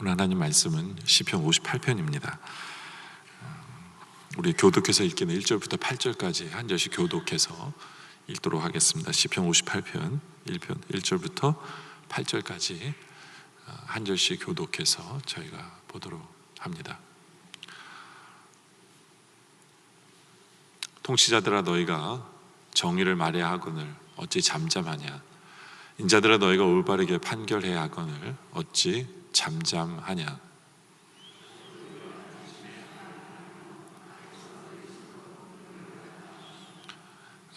오늘 하나님 말씀은 시편 58편입니다. 우리 교독해서 읽기는 1절부터 8절까지 한 절씩 교독해서 읽도록 하겠습니다. 시편 58편 1절부터 8절까지 한 절씩 교독해서 저희가 보도록 합니다. 통치자들아 너희가 정의를 말해야 하거늘 어찌 잠잠하냐. 인자들아 너희가 올바르게 판결해야 하거늘 어찌 잠잠하냐.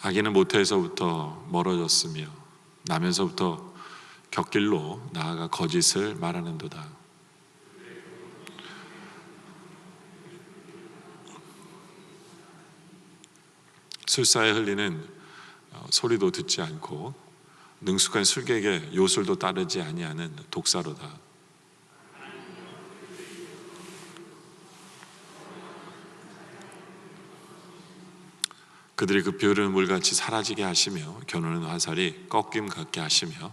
악인은 모태에서부터 멀어졌으며 나면서부터 곁길로 나아가 거짓을 말하는도다. 술사에 흘리는 소리도 듣지 않고 능숙한 술객의 요술도 따르지 아니하는 독사로다. 그들이 급히 흐르는 물같이 사라지게 하시며 겨누는 화살이 꺾임 같게 하시며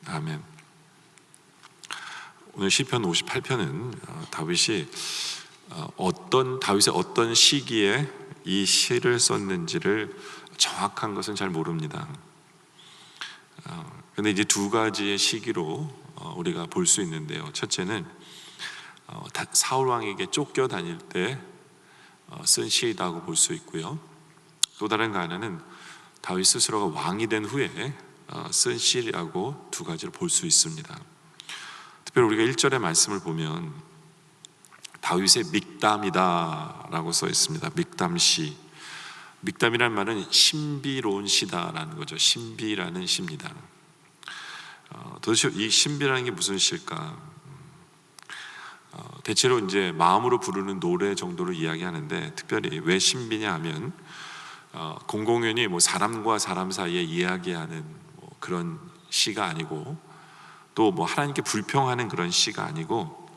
아멘. 오늘 시편 58편은 다윗의 어떤 시기에 이 시를 썼는지를 정확한 것은 잘 모릅니다. 그런데 이제 두 가지의 시기로 우리가 볼 수 있는데요. 첫째는 사울 왕에게 쫓겨 다닐 때 쓴 시라고 볼 수 있고요. 또 다른 하나는 다윗 스스로가 왕이 된 후에 쓴 시라고 두 가지로 볼 수 있습니다. 특별히 우리가 1절의 말씀을 보면 다윗의 믹담이다 라고 써 있습니다. 믹담시. 믹담이라는 말은 신비로운 시다라는 거죠. 신비라는 시입니다. 도대체 이 신비라는 게 무슨 시일까? 대체로 이제 마음으로 부르는 노래 정도로 이야기하는데, 특별히 왜 신비냐 하면 공공연히 사람과 사람 사이에 이야기하는 그런 시가 아니고, 또 하나님께 불평하는 그런 시가 아니고,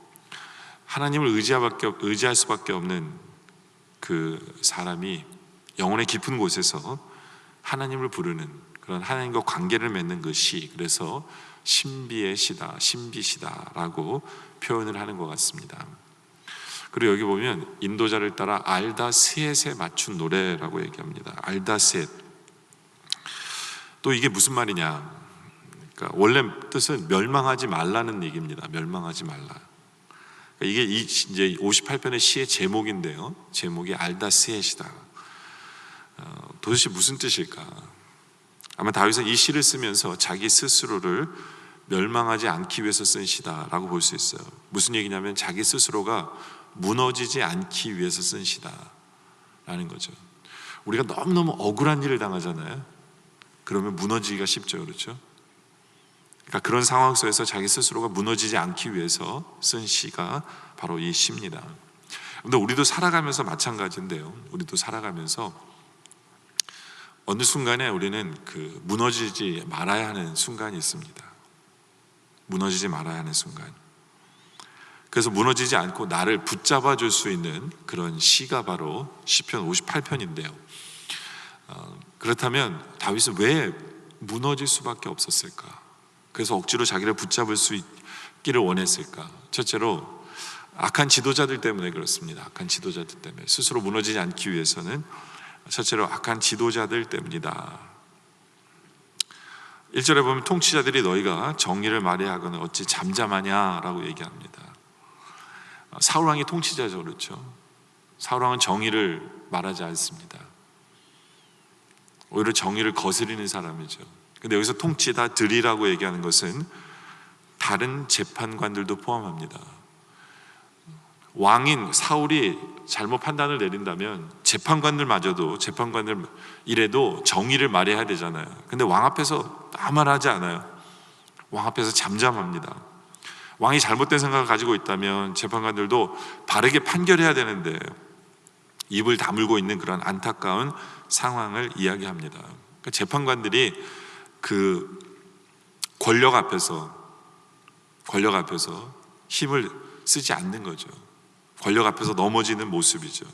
하나님을 의지할 수밖에 없는 그 사람이 영혼의 깊은 곳에서 하나님을 부르는 그런 하나님과 관계를 맺는 그 시, 그래서 신비의 시다, 신비시다라고 표현을 하는 것 같습니다. 그리고 여기 보면 인도자를 따라 알다스헷에 맞춘 노래라고 얘기합니다. 알다스헷. 또 이게 무슨 말이냐? 그러니까 원래 뜻은 멸망하지 말라는 얘기입니다. 멸망하지 말라. 이게 이제 58편의 시의 제목인데요. 제목이 알다스헷이다. 도대체 무슨 뜻일까? 아마 다윗은 이 시를 쓰면서 자기 스스로를 멸망하지 않기 위해서 쓴 시다라고 볼 수 있어요. 무슨 얘기냐면 자기 스스로가 무너지지 않기 위해서 쓴 시다라는 거죠. 우리가 너무너무 억울한 일을 당하잖아요. 그러면 무너지기가 쉽죠, 그렇죠? 그러니까 그런 상황 속에서 자기 스스로가 무너지지 않기 위해서 쓴 시가 바로 이 시입니다. 근데 우리도 살아가면서 마찬가지인데요. 우리도 살아가면서 어느 순간에 우리는 무너지지 말아야 하는 순간이 있습니다. 무너지지 말아야 하는 순간. 그래서 무너지지 않고 나를 붙잡아 줄 수 있는 그런 시가 바로 시편 58편인데요. 그렇다면 다윗은 왜 무너질 수밖에 없었을까? 그래서 억지로 자기를 붙잡을 수 있기를 원했을까? 첫째로 악한 지도자들 때문에 그렇습니다. 악한 지도자들 때문에 스스로 무너지지 않기 위해서는 첫째로 악한 지도자들 때문이다. 1절에 보면 통치자들이 너희가 정의를 말해야 하거늘 어찌 잠잠하냐라고 얘기합니다. 사울왕이 통치자죠, 그렇죠? 사울왕은 정의를 말하지 않습니다. 오히려 정의를 거스리는 사람이죠. 근데 여기서 통치자들이라고 얘기하는 것은 다른 재판관들도 포함합니다. 왕인 사울이 잘못 판단을 내린다면 재판관들마저도 재판관들 이래도 정의를 말해야 되잖아요. 근데 왕 앞에서 아무 말 하지 않아요. 왕 앞에서 잠잠합니다. 왕이 잘못된 생각을 가지고 있다면 재판관들도 바르게 판결해야 되는데 입을 다물고 있는 그런 안타까운 상황을 이야기합니다. 그러니까 재판관들이 그 권력 앞에서 힘을 쓰지 않는 거죠. 권력 앞에서 넘어지는 모습이죠.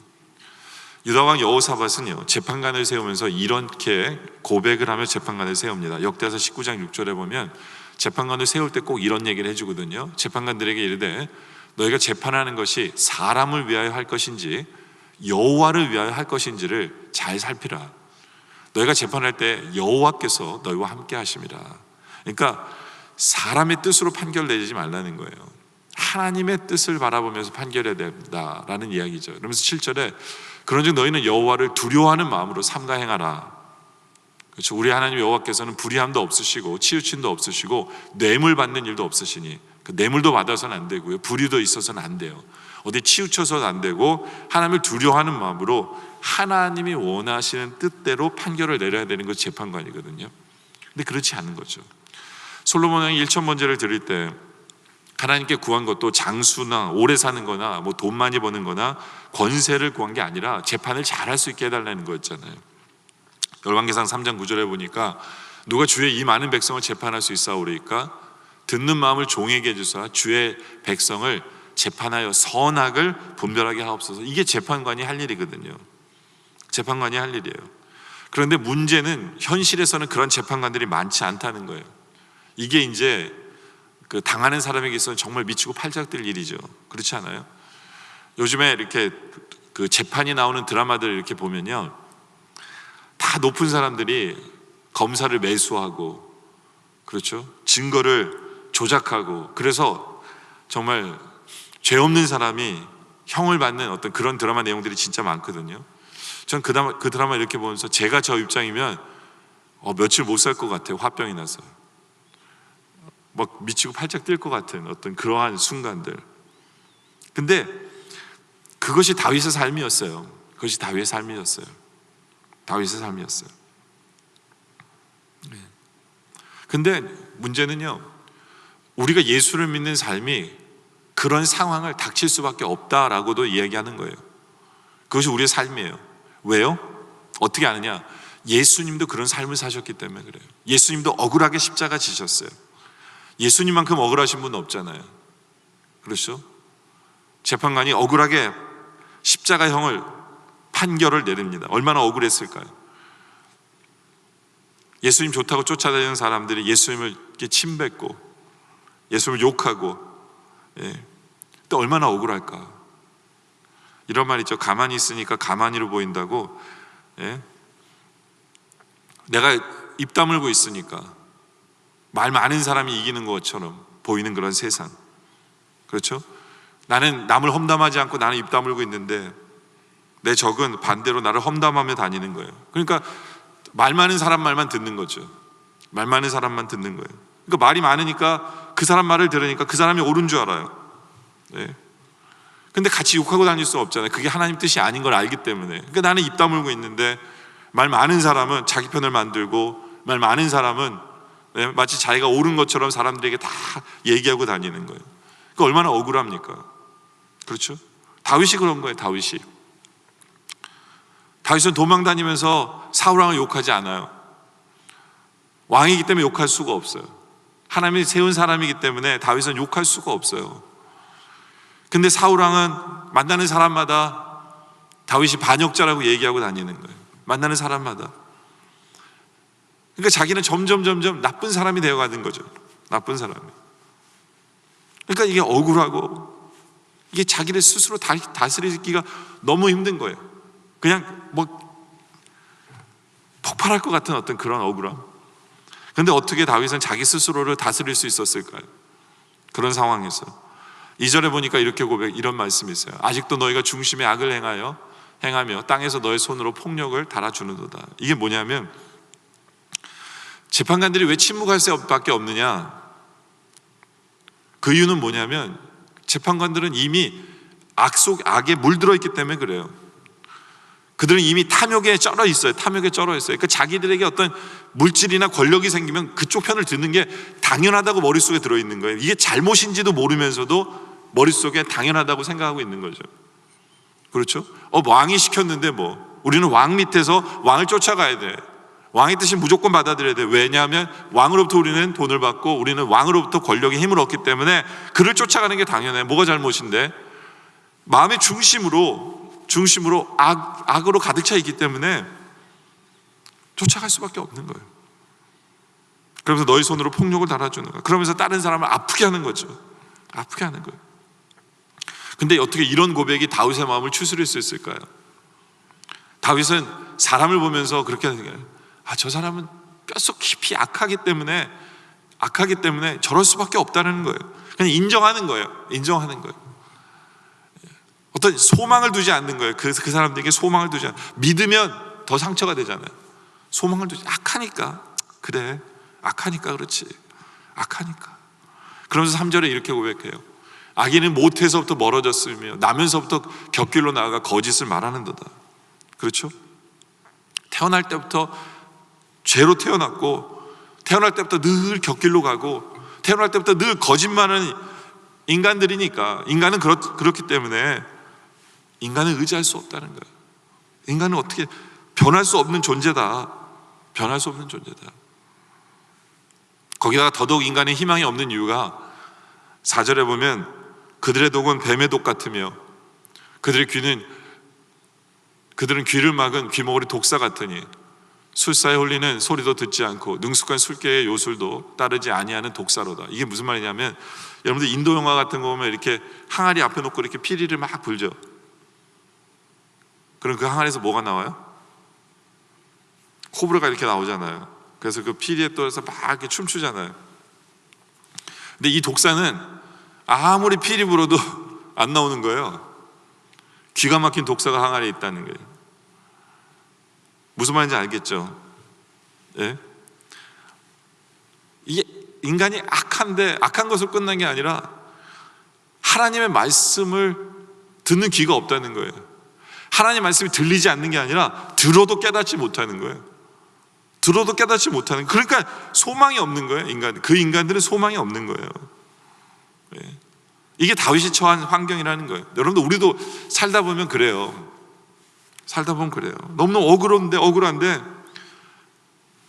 유다왕 여호사밧은요 재판관을 세우면서 이렇게 고백을 하며 재판관을 세웁니다. 역대하서 19장 6절에 보면 재판관을 세울 때 꼭 이런 얘기를 해주거든요. 재판관들에게 이르되 너희가 재판하는 것이 사람을 위하여 할 것인지 여호와를 위하여 할 것인지를 잘 살피라. 너희가 재판할 때 여호와께서 너희와 함께 하심이라. 그러니까 사람의 뜻으로 판결내지 말라는 거예요. 하나님의 뜻을 바라보면서 판결해야 된다라는 이야기죠. 그러면서 7절에 그런즉 너희는 여호와를 두려워하는 마음으로 삼가 행하라. 그렇죠. 우리 하나님 여호와께서는 불의함도 없으시고 치우침도 없으시고 뇌물 받는 일도 없으시니 그 뇌물도 받아서는 안 되고요, 불의도 있어서는 안 돼요. 어디 치우쳐서도 안 되고 하나님을 두려워하는 마음으로 하나님이 원하시는 뜻대로 판결을 내려야 되는 것이 재판관이거든요. 근데 그렇지 않은 거죠. 솔로몬 왕이 1,000번제를 드릴 때 하나님께 구한 것도 장수나 오래 사는 거나 뭐 돈 많이 버는 거나 권세를 구한 게 아니라 재판을 잘할 수 있게 해달라는 거였잖아요. 열왕기상 3장 9절에 보니까 누가 주의 이 많은 백성을 재판할 수 있사오리까 듣는 마음을 종에게 주사 주의 백성을 재판하여 선악을 분별하게 하옵소서. 이게 재판관이 할 일이거든요. 재판관이 할 일이에요. 그런데 문제는 현실에서는 그런 재판관들이 많지 않다는 거예요. 이게 이제 그 당하는 사람에게 있어서는 정말 미치고 팔짝뛸 일이죠. 그렇지 않아요? 요즘에 이렇게 그 재판이 나오는 드라마들 이렇게 보면요, 다 높은 사람들이 검사를 매수하고, 그렇죠? 증거를 조작하고, 그래서 정말 죄 없는 사람이 형을 받는 어떤 그런 드라마 내용들이 진짜 많거든요. 전 그 드라마 이렇게 보면서 제가 저 입장이면 며칠 못 살 것 같아요. 화병이 나서 막 미치고 팔짝 뛸 것 같은 어떤 그러한 순간들. 근데 그것이 다윗의 삶이었어요. 그것이 다윗의 삶이었어요. 다윗의 삶이었어요. 근데 문제는요, 우리가 예수를 믿는 삶이 그런 상황을 닥칠 수밖에 없다라고도 이야기하는 거예요. 그것이 우리의 삶이에요. 왜요? 어떻게 아느냐? 예수님도 그런 삶을 사셨기 때문에 그래요. 예수님도 억울하게 십자가 지셨어요. 예수님만큼 억울하신 분은 없잖아요. 그렇죠? 재판관이 억울하게 십자가형을 판결을 내립니다. 얼마나 억울했을까요? 예수님 좋다고 쫓아다니는 사람들이 예수님을 이렇게 침뱉고 예수님을 욕하고, 또 얼마나 억울할까? 이런 말 있죠. 가만히 있으니까 가만히로 보인다고. 내가 입 다물고 있으니까 말 많은 사람이 이기는 것처럼 보이는 그런 세상. 그렇죠? 나는 남을 험담하지 않고 나는 입 다물고 있는데 내 적은 반대로 나를 험담하며 다니는 거예요. 그러니까 말 많은 사람 말만 듣는 거죠. 말 많은 사람만 듣는 거예요. 그러니까 말이 많으니까 그 사람 말을 들으니까 그 사람이 옳은 줄 알아요. 근데 같이 욕하고 다닐 수 없잖아요. 그게 하나님 뜻이 아닌 걸 알기 때문에. 그러니까 나는 입 다물고 있는데 말 많은 사람은 자기 편을 만들고, 말 많은 사람은 마치 자기가 옳은 것처럼 사람들에게 다 얘기하고 다니는 거예요. 그 얼마나 억울합니까? 그렇죠? 다윗이 그런 거예요. 다윗은 도망 다니면서 사울 왕을 욕하지 않아요. 왕이기 때문에 욕할 수가 없어요. 하나님이 세운 사람이기 때문에 다윗은 욕할 수가 없어요. 근데 사울 왕은 만나는 사람마다 다윗이 반역자라고 얘기하고 다니는 거예요. 만나는 사람마다. 그러니까 자기는 점점 나쁜 사람이 되어가는 거죠. 나쁜 사람이. 그러니까 이게 억울하고 이게 자기를 스스로 다스리기가 너무 힘든 거예요. 그냥 뭐 폭발할 것 같은 어떤 그런 억울함. 그런데 어떻게 다윗은 자기 스스로를 다스릴 수 있었을까요? 그런 상황에서 2절에 보니까 이렇게 이런 말씀이 있어요. 아직도 너희가 중심에 악을 행하며 땅에서 너의 손으로 폭력을 달아주는도다. 이게 뭐냐면, 재판관들이 왜 침묵할 수밖에 없느냐, 그 이유는 뭐냐면 재판관들은 이미 악에 물들어 있기 때문에 그래요. 그들은 이미 탐욕에 쩔어 있어요. 그러니까 자기들에게 어떤 물질이나 권력이 생기면 그쪽 편을 듣는 게 당연하다고 머릿속에 들어있는 거예요. 이게 잘못인지도 모르면서도 머릿속에 당연하다고 생각하고 있는 거죠. 그렇죠? 왕이 시켰는데 우리는 왕 밑에서 왕을 쫓아가야 돼. 왕의 뜻이 무조건 받아들여야 돼. 왜냐하면 왕으로부터 우리는 돈을 받고 우리는 왕으로부터 권력의 힘을 얻기 때문에 그를 쫓아가는 게 당연해. 뭐가 잘못인데? 마음의 중심으로 중심으로 악으로 가득 차 있기 때문에 쫓아갈 수밖에 없는 거예요. 그러면서 너희 손으로 폭력을 달아주는 거예요. 그러면서 다른 사람을 아프게 하는 거죠. 아프게 하는 거예요. 근데 어떻게 이런 고백이 다윗의 마음을 추스릴 수 있을까요? 다윗은 사람을 보면서 그렇게 하는 거예요. 저 사람은 뼛속 깊이 악하기 때문에 저럴 수밖에 없다는 거예요. 그냥 인정하는 거예요. 인정하는 거예요. 어떤 소망을 두지 않는 거예요. 그 사람들에게 소망을 두지 않아요. 믿으면 더 상처가 되잖아요. 소망을 두지, 악하니까. 그래, 악하니까 그렇지. 악하니까. 그러면서 3절에 이렇게 고백해요. 악인은 모태에서부터 멀어졌으며 나면서부터 곁길로 나아가 거짓을 말하는도다. 그렇죠? 태어날 때부터 죄로 태어났고, 태어날 때부터 늘 곁길로 가고, 태어날 때부터 늘 거짓말하는 인간들이니까, 인간은 그렇기 때문에 인간은 의지할 수 없다는 거예요. 인간은 어떻게 변할 수 없는 존재다. 변할 수 없는 존재다. 거기다가 더더욱 인간의 희망이 없는 이유가 4절에 보면 그들의 독은 뱀의 독 같으며 그들은 귀를 막은 귀머거리 독사 같으니 술사에 홀리는 소리도 듣지 않고 능숙한 술객의 요술도 따르지 아니하는 독사로다. 이게 무슨 말이냐면, 여러분들 인도 영화 같은 거 보면 이렇게 항아리 앞에 놓고 이렇게 피리를 막 불죠. 그럼 그 항아리에서 뭐가 나와요? 코브라가 이렇게 나오잖아요. 그래서 그 피리에 떠서 막 이렇게 춤추잖아요. 근데 이 독사는 아무리 피리 불어도 안 나오는 거예요. 기가 막힌 독사가 항아리에 있다는 거예요. 무슨 말인지 알겠죠? 예? 이게 인간이 악한데 악한 것으로 끝난 게 아니라 하나님의 말씀을 듣는 귀가 없다는 거예요. 하나님의 말씀이 들리지 않는 게 아니라 들어도 깨닫지 못하는 거예요. 들어도 깨닫지 못하는, 그러니까 소망이 없는 거예요. 그 인간들은 소망이 없는 거예요. 예. 이게 다윗이 처한 환경이라는 거예요. 여러분들, 우리도 살다 보면 그래요. 살다 보면 그래요. 너무너무 억울한데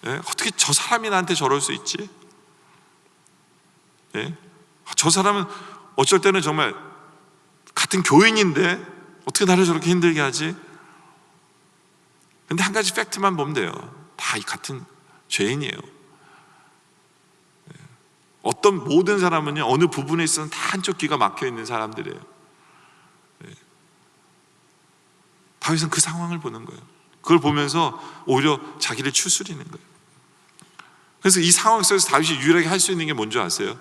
예? 어떻게 저 사람이 나한테 저럴 수 있지? 예? 저 사람은 어쩔 때는 정말 같은 교인인데 어떻게 나를 저렇게 힘들게 하지? 근데 한 가지 팩트만 보면 돼요. 다 같은 죄인이에요. 어떤 모든 사람은요, 어느 부분에 있어서는 다 한쪽 귀가 막혀 있는 사람들이에요. 다윗은 그 상황을 보는 거예요. 그걸 보면서 오히려 자기를 추스리는 거예요. 그래서 이 상황 속에서 다윗이 유일하게 할 수 있는 게 뭔지 아세요?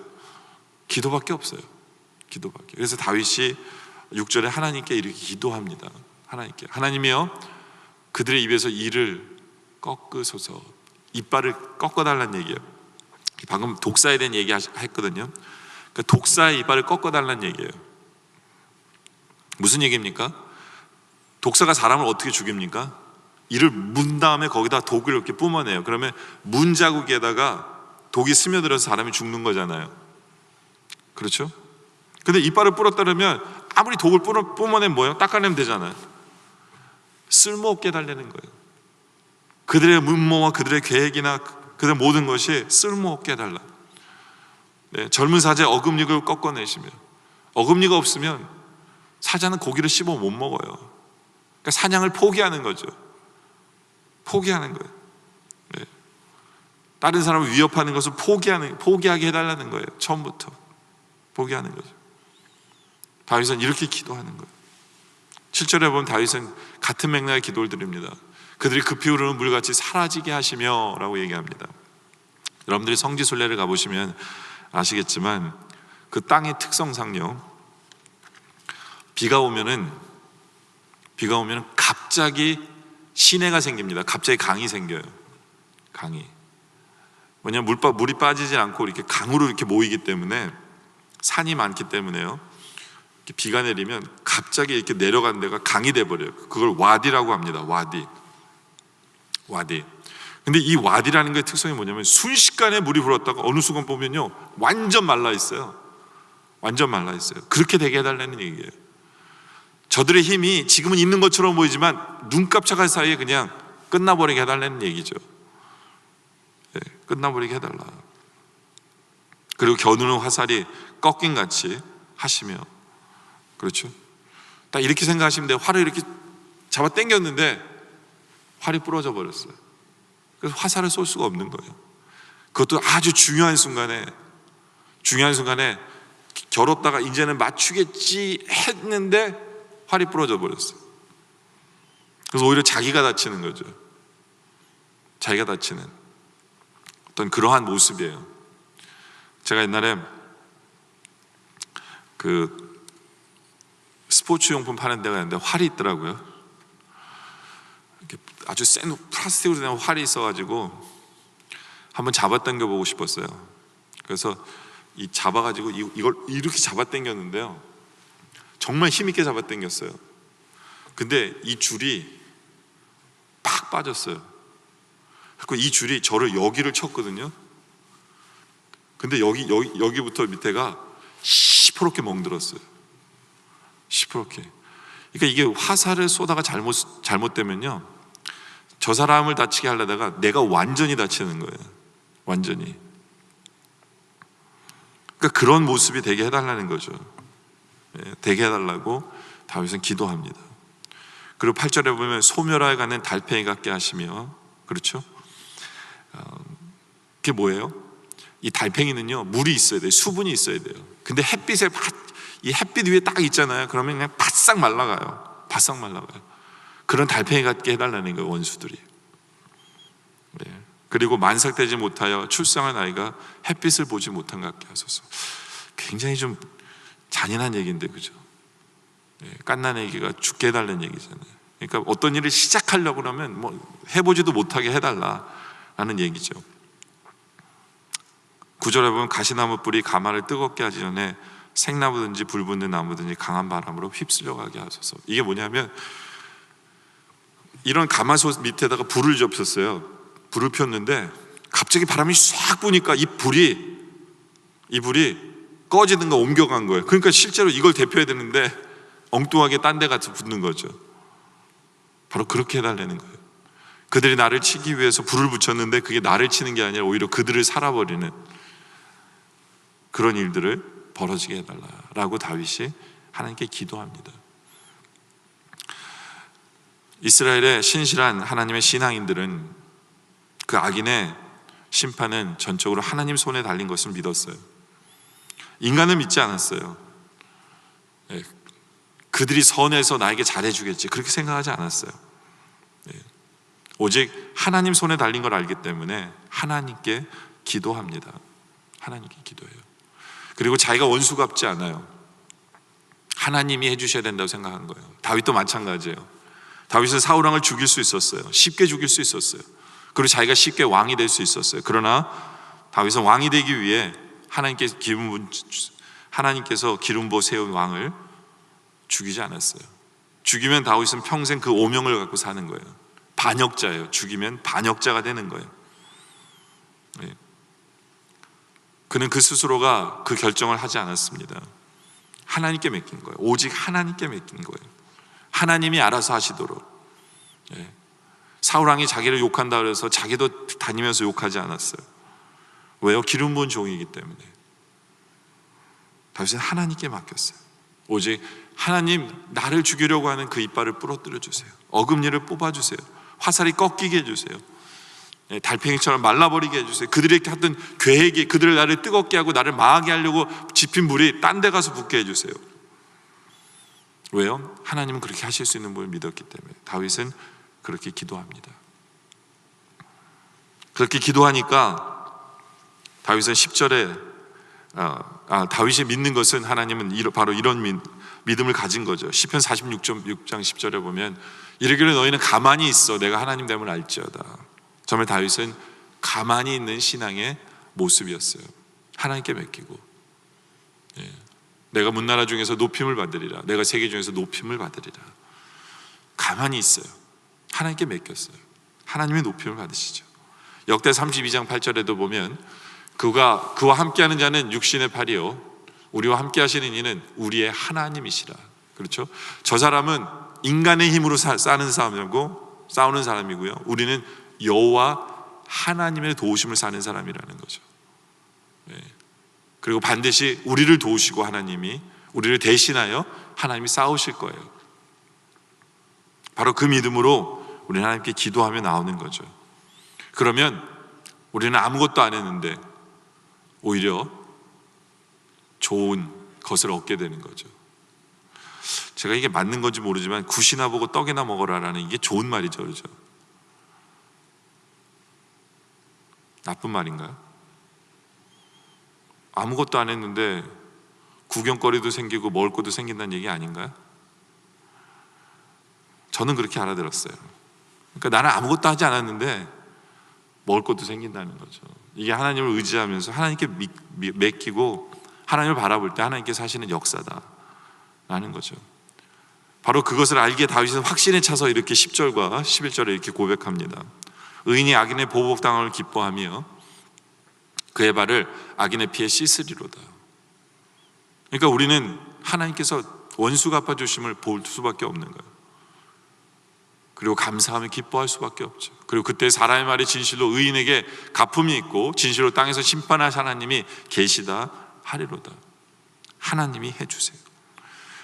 기도밖에 없어요. 기도밖에. 그래서 다윗이 6절에 하나님께 이렇게 기도합니다. 하나님께, 하나님이여 그들의 입에서 이를 꺾으소서. 이빨을 꺾어달라는 얘기예요. 방금 독사에 대한 얘기 했거든요. 그러니까 독사의 이빨을 꺾어달라는 얘기예요. 무슨 얘기입니까? 독사가 사람을 어떻게 죽입니까? 이를 문 다음에 거기다 독을 이렇게 뿜어내요. 그러면 문 자국에다가 독이 스며들어서 사람이 죽는 거잖아요. 그렇죠? 근데 이빨을 뿌렸다면 아무리 독을 뿜어내면 뭐예요? 닦아내면 되잖아요. 쓸모없게 달래는 거예요. 그들의 문모와 그들의 계획이나 그들의 모든 것이 쓸모없게 해달라. 네, 젊은 사자의 어금니를 꺾어내시며, 어금니가 없으면 사자는 고기를 씹어 못 먹어요. 그러니까 사냥을 포기하는 거죠. 포기하는 거예요. 네. 다른 사람을 위협하는 것을 포기하게 해달라는 거예요. 처음부터 포기하는 거죠. 다윗은 이렇게 기도하는 거예요. 7절에 보면 다윗은 같은 맥락의 기도를 드립니다. 그들이 급히 흐르는 물같이 사라지게 하시며 라고 얘기합니다. 여러분들이 성지순례를 가보시면 아시겠지만 그 땅의 특성상요, 비가 오면은 갑자기 시내가 생깁니다. 갑자기 강이 생겨요. 강이. 왜냐하면 물이 빠지지 않고 이렇게 강으로 이렇게 모이기 때문에, 산이 많기 때문에요. 이렇게 비가 내리면 갑자기 이렇게 내려간 데가 강이 돼버려요. 그걸 와디라고 합니다. 와디. 근데 이 와디라는 게 특성이 뭐냐면 순식간에 물이 불었다가 어느 순간 보면요, 완전 말라 있어요. 완전 말라 있어요. 그렇게 되게 해달라는 얘기예요. 저들의 힘이 지금은 있는 것처럼 보이지만 눈 깜짝할 사이에 그냥 끝나버리게 해달라는 얘기죠. 네, 끝나버리게 해달라. 그리고 겨누는 화살이 꺾인 같이 하시며, 그렇죠? 딱 이렇게 생각하시면 돼요. 활을 이렇게 잡아 당겼는데 활이 부러져 버렸어요. 그래서 화살을 쏠 수가 없는 거예요. 그것도 아주 중요한 순간에 겨뤘다가 이제는 맞추겠지 했는데 활이 부러져 버렸어요. 그래서 오히려 자기가 다치는 거죠. 자기가 다치는 어떤 그러한 모습이에요. 제가 옛날에 그 스포츠 용품 파는 데가 있는데 활이 있더라고요. 이렇게 아주 센 플라스틱으로 된 활이 있어가지고 한번 잡아 당겨 보고 싶었어요. 그래서 이 잡아가지고 이걸 이렇게 잡아 당겼는데요, 정말 힘있게 잡아 당겼어요. 근데 이 줄이 팍 빠졌어요. 그리고 이 줄이 저를 여기를 쳤거든요. 근데 여기부터 밑에가 시퍼렇게 멍들었어요. 시퍼렇게. 그러니까 이게 화살을 쏘다가 잘못되면요, 저 사람을 다치게 하려다가 내가 완전히 다치는 거예요. 완전히. 그러니까 그런 모습이 되게 해달라는 거죠. 되게 해달라고 다윗은 기도합니다. 그리고 8절에 보면 소멸하여 가는 달팽이 같게 하시며, 그렇죠? 그게 뭐예요? 이 달팽이는요, 물이 있어야 돼요. 수분이 있어야 돼요. 근데 이 햇빛 위에 딱 있잖아요. 그러면 그냥 바싹 말라가요. 바싹 말라가요. 그런 달팽이 같게 해달라는 거예요, 원수들이. 네. 그리고 만삭되지 못하여 출생한 아이가 햇빛을 보지 못한 것 같게 하소서. 굉장히 좀 잔인한 얘기인데, 그죠? 네. 갓난 아기가 죽게 해달라는 얘기잖아요. 그러니까 어떤 일을 시작하려고 그러면 뭐 해보지도 못하게 해달라는 얘기죠. 9절에 보면 가시나무 뿌리 가마를 뜨겁게 하기 전에 생나무든지 불 붙는 나무든지 강한 바람으로 휩쓸려 가게 하소서. 이게 뭐냐면, 이런 가마솥 밑에다가 불을 접혔어요. 불을 폈는데 갑자기 바람이 싹 부니까 이 불이 꺼지든가 옮겨간 거예요. 그러니까 실제로 이걸 대표해야 되는데 엉뚱하게 딴 데 가서 붙는 거죠. 바로 그렇게 해달라는 거예요. 그들이 나를 치기 위해서 불을 붙였는데 그게 나를 치는 게 아니라 오히려 그들을 살아버리는 그런 일들을 벌어지게 해달라라고 다윗이 하나님께 기도합니다. 이스라엘의 신실한 하나님의 신앙인들은 그 악인의 심판은 전적으로 하나님 손에 달린 것을 믿었어요. 인간은 믿지 않았어요. 그들이 선해서 나에게 잘해주겠지, 그렇게 생각하지 않았어요. 오직 하나님 손에 달린 걸 알기 때문에 하나님께 기도합니다. 하나님께 기도해요. 그리고 자기가 원수 갚지 않아요. 하나님이 해주셔야 된다고 생각한 거예요. 다윗도 마찬가지예요. 다윗은 사울 왕을 죽일 수 있었어요. 쉽게 죽일 수 있었어요. 그리고 자기가 쉽게 왕이 될 수 있었어요. 그러나 다윗은 왕이 되기 위해 하나님께서 기름 부어 세운 왕을 죽이지 않았어요. 죽이면 다윗은 평생 그 오명을 갖고 사는 거예요. 반역자예요. 죽이면 반역자가 되는 거예요. 그는 그 스스로가 그 결정을 하지 않았습니다. 하나님께 맡긴 거예요. 오직 하나님께 맡긴 거예요. 하나님이 알아서 하시도록. 사울왕이 자기를 욕한다 그래서 자기도 다니면서 욕하지 않았어요. 왜요? 기름 부은 종이기 때문에. 다윗은 하나님께 맡겼어요. 오직 하나님, 나를 죽이려고 하는 그 이빨을 부러뜨려 주세요. 어금니를 뽑아주세요. 화살이 꺾이게 해주세요. 달팽이처럼 말라버리게 해주세요. 그들이 하던 계획이, 그들을 나를 뜨겁게 하고 나를 망하게 하려고 지핀 불이 딴 데 가서 붙게 해주세요. 왜요? 하나님은 그렇게 하실 수 있는 분을 믿었기 때문에. 다윗은 그렇게 기도합니다. 그렇게 기도하니까 다윗은 10절에 다윗이 믿는 것은, 하나님은 바로 이런 믿음을 가진 거죠. 시편 46장 10절에 보면 이르기를 너희는 가만히 있어 내가 하나님 됨을 알지어다. 정말 다윗은 가만히 있는 신앙의 모습이었어요. 하나님께 맡기고, 내가 문나라 중에서 높임을 받으리라, 내가 세계 중에서 높임을 받으리라. 가만히 있어요. 하나님께 맡겼어요. 하나님의 높임을 받으시죠. 역대 32장 8절에도 보면 그와 함께하는 자는 육신의 팔이요 우리와 함께하시는 이는 우리의 하나님이시라. 그렇죠? 저 사람은 인간의 힘으로 싸우는 사람이고요, 우리는 여호와 하나님의 도우심을 사는 사람이라는 거죠. 그리고 반드시 우리를 도우시고 하나님이 우리를 대신하여 하나님이 싸우실 거예요. 바로 그 믿음으로 우리는 하나님께 기도하며 나오는 거죠. 그러면 우리는 아무것도 안 했는데 오히려 좋은 것을 얻게 되는 거죠. 제가 이게 맞는 건지 모르지만 굿이나 보고 떡이나 먹어라라는 이게 좋은 말이죠, 그렇죠? 나쁜 말인가요? 아무것도 안 했는데 구경거리도 생기고 먹을 것도 생긴다는 얘기 아닌가요? 저는 그렇게 알아들었어요. 그러니까 나는 아무것도 하지 않았는데 먹을 것도 생긴다는 거죠. 이게 하나님을 의지하면서 하나님께 맡기고 하나님을 바라볼 때 하나님께서 하시는 역사다라는 거죠. 바로 그것을 알기에 다윗은 확신에 차서 이렇게 10절과 11절에 이렇게 고백합니다. 의인이 악인의 보복당함을 기뻐하며 그의 발을 악인의 피에 씻으리로다. 그러니까 우리는 하나님께서 원수 갚아주심을 볼 수밖에 없는 거예요. 그리고 감사하며 기뻐할 수밖에 없죠. 그리고 그때 사람의 말이 진실로 의인에게 갚음이 있고 진실로 땅에서 심판하신 하나님이 계시다 하리로다. 하나님이 해주세요.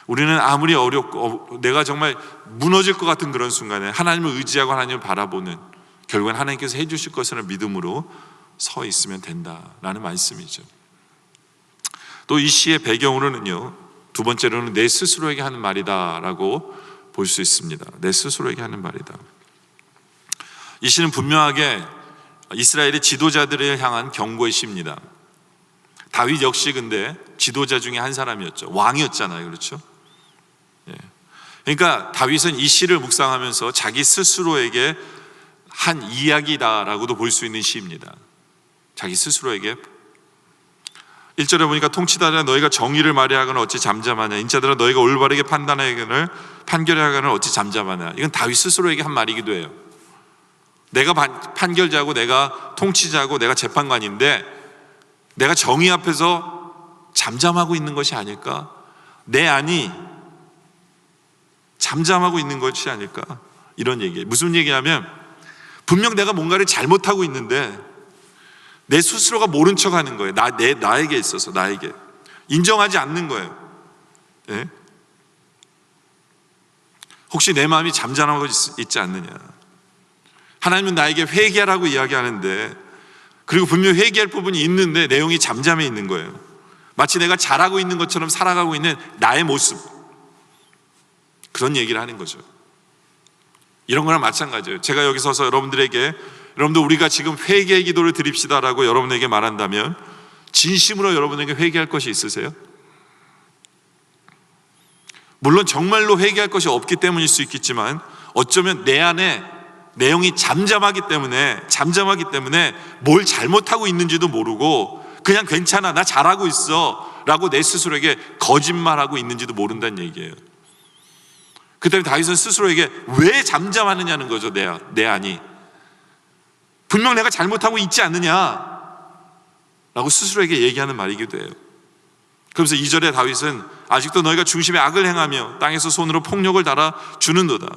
우리는 아무리 어렵고 내가 정말 무너질 것 같은 그런 순간에 하나님을 의지하고 하나님을 바라보는, 결국은 하나님께서 해주실 것을 믿음으로 서 있으면 된다라는 말씀이죠. 또 이 시의 배경으로는요, 두 번째로는 내 스스로에게 하는 말이다라고 볼 수 있습니다. 내 스스로에게 하는 말이다. 이 시는 분명하게 이스라엘의 지도자들을 향한 경고의 시입니다. 다윗 역시 근데 지도자 중에 한 사람이었죠. 왕이었잖아요, 그렇죠? 그러니까 다윗은 이 시를 묵상하면서 자기 스스로에게 한 이야기다라고도 볼 수 있는 시입니다. 자기 스스로에게 1절에 보니까 통치자들아 너희가 정의를 말해하거나 어찌 잠잠하냐, 인자들아 너희가 올바르게 판결하거나 어찌 잠잠하냐. 이건 다윗 스스로에게 한 말이기도 해요. 내가 판결자고 내가 통치자고 내가 재판관인데 내가 정의 앞에서 잠잠하고 있는 것이 아닐까? 내 안이 잠잠하고 있는 것이 아닐까? 이런 얘기예요. 무슨 얘기냐면 분명 내가 뭔가를 잘못하고 있는데 내 스스로가 모른 척하는 거예요. 나에게 있어서 나에게 인정하지 않는 거예요. 네? 혹시 내 마음이 잠잠하고 있지 않느냐? 하나님은 나에게 회개하라고 이야기하는데, 그리고 분명 회개할 부분이 있는데 내용이 잠잠해 있는 거예요. 마치 내가 잘하고 있는 것처럼 살아가고 있는 나의 모습, 그런 얘기를 하는 거죠. 이런 거랑 마찬가지예요. 제가 여기 서서 여러분들 우리가 지금 회개의 기도를 드립시다라고 여러분에게 말한다면 진심으로 여러분에게 회개할 것이 있으세요? 물론 정말로 회개할 것이 없기 때문일 수 있겠지만 어쩌면 내 안에 내용이 잠잠하기 때문에 뭘 잘못하고 있는지도 모르고 그냥 괜찮아, 나 잘하고 있어 라고 내 스스로에게 거짓말하고 있는지도 모른다는 얘기예요. 그 때문에 다윗은 스스로에게 왜 잠잠하느냐는 거죠. 내 안이 분명 내가 잘못하고 있지 않느냐 라고 스스로에게 얘기하는 말이기도 해요. 그러면서 2절에 다윗은 아직도 너희가 중심에 악을 행하며 땅에서 손으로 폭력을 달아 주는도다.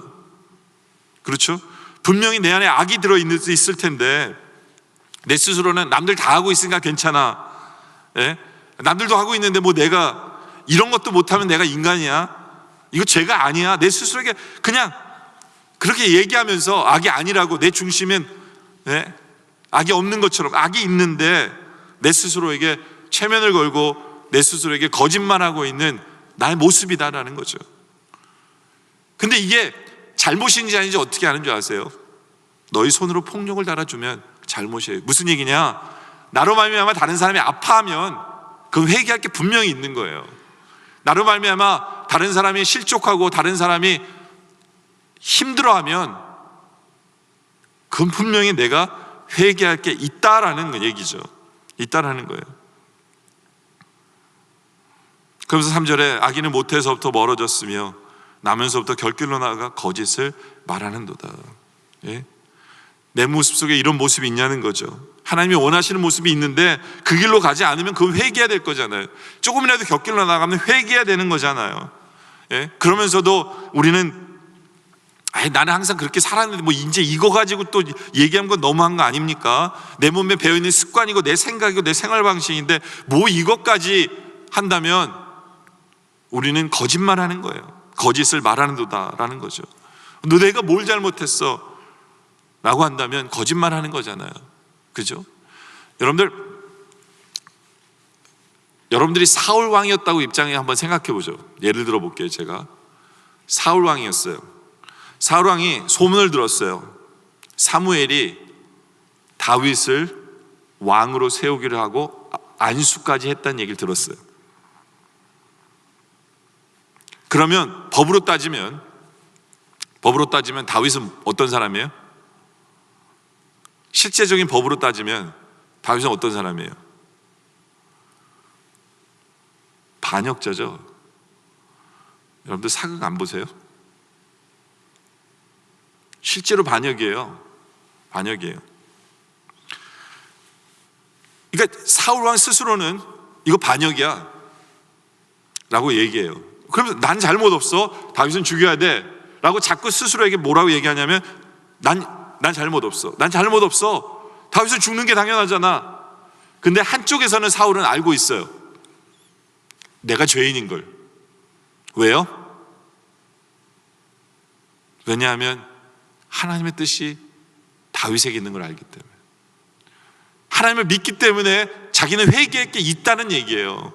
그렇죠? 분명히 내 안에 악이 들어있을 텐데 내 스스로는 남들 다 하고 있으니까 괜찮아. 예? 남들도 하고 있는데 뭐 내가 이런 것도 못하면 내가 인간이야? 이거 죄가 아니야. 내 스스로에게 그냥 그렇게 얘기하면서 악이 아니라고, 내 중심엔 악이 없는 것처럼 악이 있는데 내 스스로에게 최면을 걸고 내 스스로에게 거짓말하고 있는 나의 모습이다라는 거죠. 근데 이게 잘못인지 아닌지 어떻게 아는 줄 아세요? 너희 손으로 폭력을 달아주면 잘못이에요. 무슨 얘기냐? 나로 말미암아 다른 사람이 아파하면 그건 회개할 게 분명히 있는 거예요. 나로 말미암아 다른 사람이 실족하고 다른 사람이 힘들어하면 그건 분명히 내가 회개할 게 있다라는 얘기죠. 있다라는 거예요. 그러면서 3절에 악인은 모태에서부터 멀어졌으며 나면서부터 결길로 나아가 거짓을 말하는도다. 예? 내 모습 속에 이런 모습이 있냐는 거죠. 하나님이 원하시는 모습이 있는데 그 길로 가지 않으면 그건 회개해야 될 거잖아요. 조금이라도 곁길로 나가면 회개해야 되는 거잖아요. 예? 그러면서도 우리는 나는 항상 그렇게 살았는데 뭐 이제 이거 가지고 또 얘기한 건 너무한 거 아닙니까? 내 몸에 배어있는 습관이고 내 생각이고 내 생활 방식인데 뭐 이것까지 한다면 우리는 거짓말하는 거예요. 거짓을 말하는 도다라는 거죠. 너 내가 뭘 잘못했어? 라고 한다면 거짓말하는 거잖아요. 그죠? 여러분들이 사울 왕이었다고 입장에 한번 생각해 보죠. 예를 들어 볼게요. 제가 사울 왕이었어요. 사울 왕이 소문을 들었어요. 사무엘이 다윗을 왕으로 세우기를 하고 안수까지 했다는 얘기를 들었어요. 그러면 법으로 따지면 다윗은 어떤 사람이에요? 실제적인 법으로 따지면 다윗은 어떤 사람이에요? 반역자죠. 여러분들 사극 안 보세요? 실제로 반역이에요. 그러니까 사울 왕 스스로는 이거 반역이야 라고 얘기해요. 그러면 난 잘못 없어, 다윗은 죽여야 돼 라고 자꾸 스스로에게 뭐라고 얘기하냐면 난 잘못 없어, 다윗은 죽는 게 당연하잖아. 근데 한쪽에서는 사울은 알고 있어요. 내가 죄인인 걸. 왜요? 왜냐하면 하나님의 뜻이 다윗에게 있는 걸 알기 때문에, 하나님을 믿기 때문에 자기는 회개할 게 있다는 얘기예요.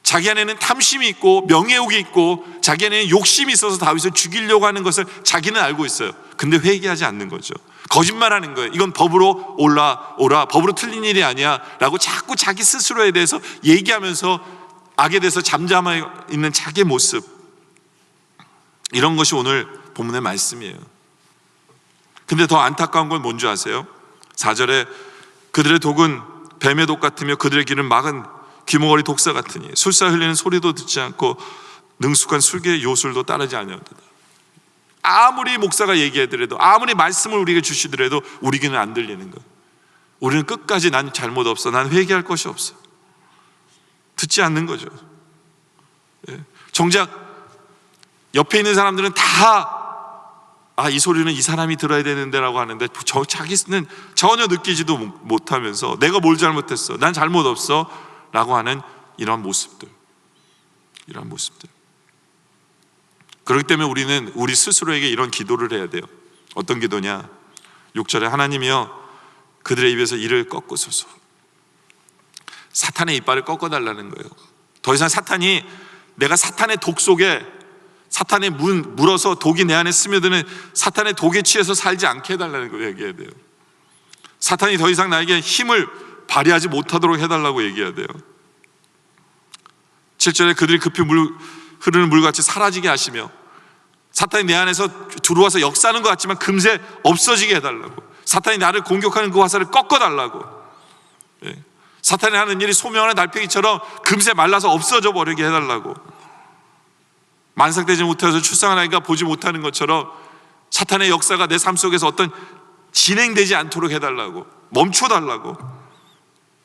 자기 안에는 탐심이 있고 명예욕이 있고 자기 안에는 욕심이 있어서 다윗을 죽이려고 하는 것을 자기는 알고 있어요. 근데 회개하지 않는 거죠. 거짓말하는 거예요. 이건 법으로 오라, 법으로 틀린 일이 아니야 라고 자꾸 자기 스스로에 대해서 얘기하면서 악에 대해서 잠잠해 있는 자기의 모습, 이런 것이 오늘 본문의 말씀이에요. 근데 더 안타까운 건 뭔지 아세요? 4절에 그들의 독은 뱀의 독 같으며 그들의 길은 막은 귀머거리 독사 같으니 술사 흘리는 소리도 듣지 않고 능숙한 술개의 요술도 따르지 아니하도다. 아무리 목사가 얘기하더라도, 아무리 말씀을 우리에게 주시더라도 우리 귀는 안 들리는 거예요. 우리는 끝까지 난 잘못 없어, 난 회개할 것이 없어, 듣지 않는 거죠. 정작 옆에 있는 사람들은 다 이 소리는 이 사람이 들어야 되는데 라고 하는데 자기는 전혀 느끼지도 못하면서 내가 뭘 잘못했어, 난 잘못 없어 라고 하는 이런 모습들. 그렇기 때문에 우리는 우리 스스로에게 이런 기도를 해야 돼요. 어떤 기도냐? 6절에 하나님이여 그들의 입에서 이를 꺾으소서. 사탄의 이빨을 꺾어달라는 거예요. 더 이상 내가 사탄의 독 속에, 사탄의 물어서 독이 내 안에 스며드는 사탄의 독에 취해서 살지 않게 해달라는 걸 얘기해야 돼요. 사탄이 더 이상 나에게 힘을 발휘하지 못하도록 해달라고 얘기해야 돼요. 7절에 그들이 급히 흐르는 물같이 사라지게 하시며, 사탄이 내 안에서 들어와서 역사하는 것 같지만 금세 없어지게 해달라고, 사탄이 나를 공격하는 그 화살을 꺾어달라고, 사탄이 하는 일이 소명하는 달팽이처럼 금세 말라서 없어져 버리게 해달라고, 만삭되지 못해서 출산한 아이가 보지 못하는 것처럼 사탄의 역사가 내 삶 속에서 어떤 진행되지 않도록 해달라고, 멈춰달라고.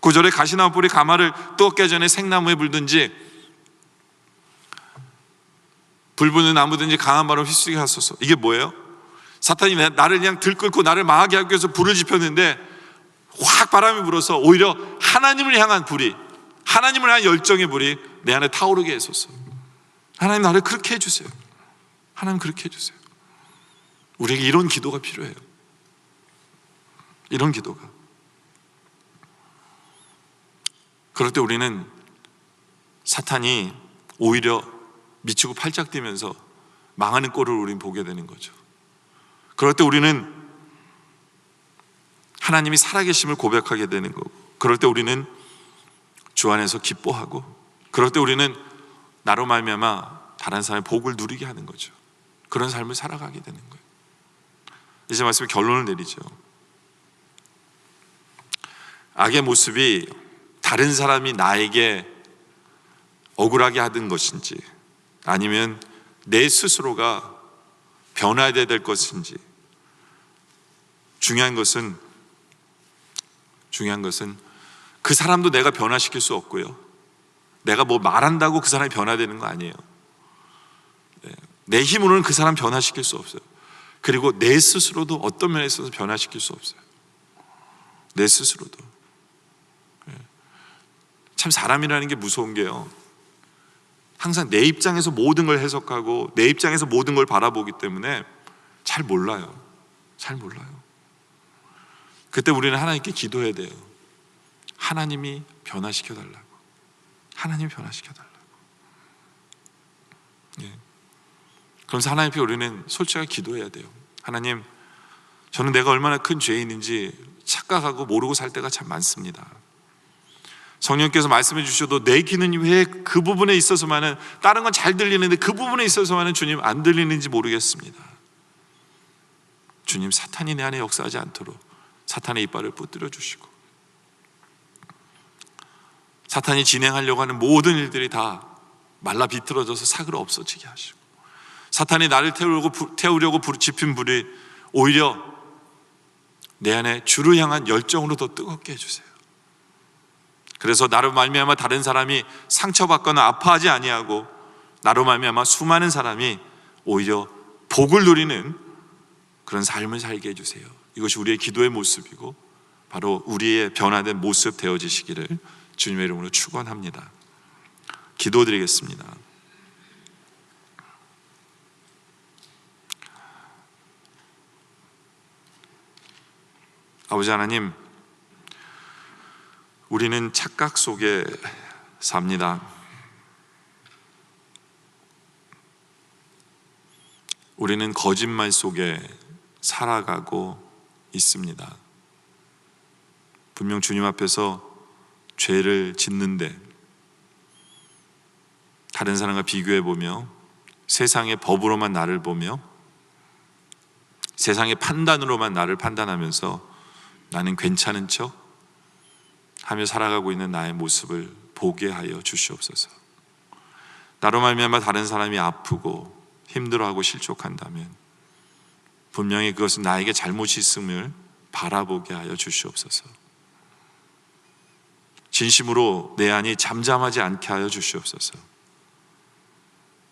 9절에 가시나무 뿌리 가마를 뜨겁게 하기 전에 생나무에 불든지 불 붙는 나무든지 강한 바람 휘쓰게 하소서. 이게 뭐예요? 사탄이 나를 그냥 들끓고 나를 망하게 하기 위해서 불을 지폈는데 확 바람이 불어서 오히려 하나님을 향한 불이, 하나님을 향한 열정의 불이 내 안에 타오르게 해소서. 하나님 나를 그렇게 해주세요. 하나님 그렇게 해주세요. 우리에게 이런 기도가 필요해요. 이런 기도가. 그럴 때 우리는 사탄이 오히려 미치고 팔짝 뛰면서 망하는 꼴을 우리는 보게 되는 거죠. 그럴 때 우리는 하나님이 살아계심을 고백하게 되는 거고, 그럴 때 우리는 주 안에서 기뻐하고, 그럴 때 우리는 나로 말미암아 다른 사람의 복을 누리게 하는 거죠. 그런 삶을 살아가게 되는 거예요. 이제 말씀에 결론을 내리죠. 악의 모습이 다른 사람이 나에게 억울하게 하던 것인지, 아니면 내 스스로가 변화해야 될 것인지, 중요한 것은 그 사람도 내가 변화시킬 수 없고요, 내가 뭐 말한다고 그 사람이 변화되는 거 아니에요. 내 힘으로는 그 사람 변화시킬 수 없어요. 그리고 내 스스로도 어떤 면에 있어서 변화시킬 수 없어요. 내 스스로도. 참 사람이라는 게 무서운 게요, 항상 내 입장에서 모든 걸 해석하고 내 입장에서 모든 걸 바라보기 때문에 잘 몰라요. 잘 몰라요. 그때 우리는 하나님께 기도해야 돼요. 하나님이 변화시켜 달라고. 하나님이 변화시켜 달라고. 예. 그러면서 하나님께 우리는 솔직하게 기도해야 돼요. 하나님, 저는 내가 얼마나 큰 죄인인지 착각하고 모르고 살 때가 참 많습니다. 성령께서 말씀해 주셔도 내 귀는 왜 그 부분에 있어서만은, 다른 건 잘 들리는데 그 부분에 있어서만은 주님 안 들리는지 모르겠습니다. 주님, 사탄이 내 안에 역사하지 않도록 사탄의 이빨을 붙들어 주시고, 사탄이 진행하려고 하는 모든 일들이 다 말라 비틀어져서 사그러 없어지게 하시고, 사탄이 나를 태우려고 지핀 불이 오히려 내 안에 주를 향한 열정으로 더 뜨겁게 해주세요. 그래서 나로 말미암아 다른 사람이 상처받거나 아파하지 아니하고, 나로 말미암아 수많은 사람이 오히려 복을 누리는 그런 삶을 살게 해주세요. 이것이 우리의 기도의 모습이고 바로 우리의 변화된 모습 되어지시기를 주님의 이름으로 축원합니다. 기도드리겠습니다. 아버지 하나님, 우리는 착각 속에 삽니다. 우리는 거짓말 속에 살아가고 있습니다. 분명 주님 앞에서 죄를 짓는데 다른 사람과 비교해 보며, 세상의 법으로만 나를 보며, 세상의 판단으로만 나를 판단하면서 나는 괜찮은 척 하며 살아가고 있는 나의 모습을 보게 하여 주시옵소서. 나로 말미암아 다른 사람이 아프고 힘들어하고 실족한다면 분명히 그것은 나에게 잘못이 있음을 바라보게 하여 주시옵소서. 진심으로 내 안이 잠잠하지 않게 하여 주시옵소서.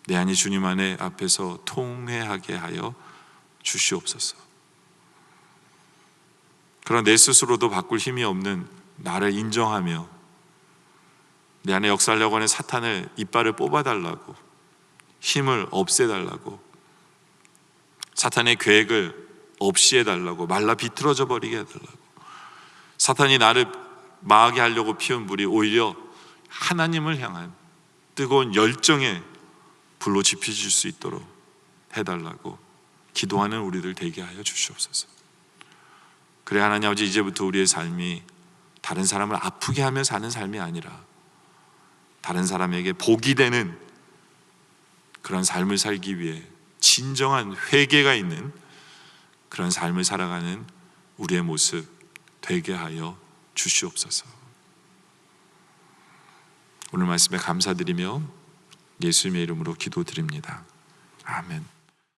내 안이 주님 안에 앞에서 통회하게 하여 주시옵소서. 그러나 내 스스로도 바꿀 힘이 없는 나를 인정하며 내 안에 역사하려고 하는 사탄을 이빨을 뽑아달라고, 힘을 없애달라고, 사탄의 계획을 없이 해달라고, 말라 비틀어져 버리게 해달라고, 사탄이 나를 망하게 하려고 피운 불이 오히려 하나님을 향한 뜨거운 열정의 불로 지피질 수 있도록 해달라고 기도하는 우리들 되게 하여 주시옵소서. 그래 하나님 아버지, 이제부터 우리의 삶이 다른 사람을 아프게 하며 사는 삶이 아니라 다른 사람에게 복이 되는 그런 삶을 살기 위해 진정한 회개가 있는 그런 삶을 살아가는 우리의 모습 되게 하여 주시옵소서. 오늘 말씀에 감사드리며 예수님의 이름으로 기도드립니다. 아멘.